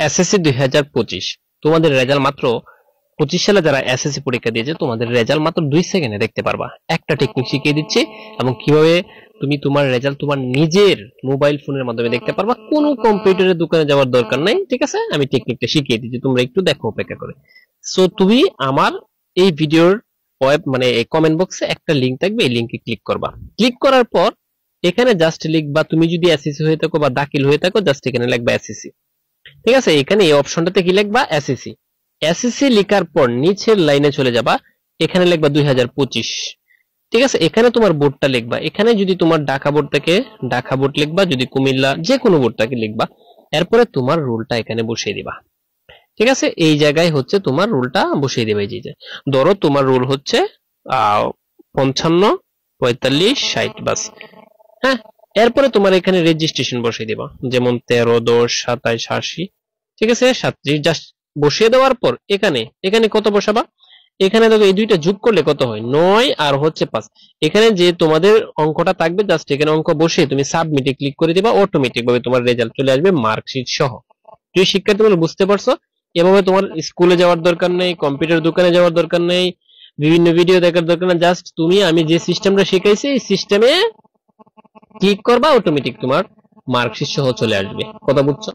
SSC 2025 তোমাদের result মাত্র 25 সালে যারা এসএসসি পরীক্ষা দিয়েছে তোমাদের রেজাল্ট মাত্র 2 সেকেন্ডে দেখতে পারবা। একটা টেকনিক শিখিয়ে দিচ্ছি এবং কিভাবে তুমি তোমার রেজাল্ট তোমার নিজের মোবাইল ফোনের মাধ্যমে দেখতে পারবা, কোনো কম্পিউটারের দোকানে যাওয়ার দরকার নাই। ঠিক আছে, আমি টেকনিকটা শিখিয়ে দিচ্ছি, তোমরা একটু দেখো অপেক্ষা করে। সো তুমি আমার এই ভিডিওর এই কমেন্ট বক্সে একটা লিংক থাকবে, এই লিংকে ক্লিক করবা। ক্লিক করার পর এখানে জাস্ট লিখবা, তুমি যদি এসএসসি হয়ে থাকো বা দাখিল হয়ে থাকো জাস্ট এখানে লিখবা এসএসসি। ঠিক আছে, এখানে এই অপশনটাতে কি লিখবা এসএসসি। এসএসসি লেখার পর নিচের লাইনে চলে যাবা, এখানে লিখবা 2025। ঠিক আছে, এখানে তোমার বোর্ডটা লিখবা। এখানে যদি তোমার ঢাকা বোর্ড থাকে ঢাকা বোর্ড লিখবা, যদি কুমিল্লা যে কোনো বোর্ডটাকে লিখবা। এরপরে তোমার রোলটা এখানে বসিয়ে দিবা। ঠিক আছে, এই জায়গায় হচ্ছে তোমার রোলটা বসিয়ে দিবা। এই যে ধরো তোমার রোল হচ্ছে 55, 45, 60 বাস। হ্যাঁ, এরপরে তোমার এখানে রেজিস্ট্রেশন বসিয়ে দিবা, যেমন 13, 10, 27, 80। ঠিক আছে, 37 জাস্ট বসিয়ে দেওয়ার পর এখানে কত বসাবা, এখানে দেখো এই দুইটা যোগ করলে কত হয় 9 আর হচ্ছে 5। এখানে যে তোমাদের অঙ্কটা থাকবে জাস্ট এখানে অঙ্ক বসিয়ে তুমি সাবমিটে ক্লিক করে দিবা, অটোমেটিক ভাবে তোমার রেজাল্ট চলে আসবে মার্কশিট সহ। তুই শিক্ষার্থী বলে বুঝতে পারছো? এভাবে তোমার স্কুলে যাওয়ার দরকার নেই, কম্পিউটার দোকানে যাওয়ার দরকার নেই, বিভিন্ন ভিডিও দেখার দরকার নেই। জাস্ট আমি যে সিস্টেমটা শিখাইছি এই সিস্টেমে ক্লিক করবা, অটোমেটিক তোমার মার্কশিট সহ চলে আসবে। কথা বুঝছো?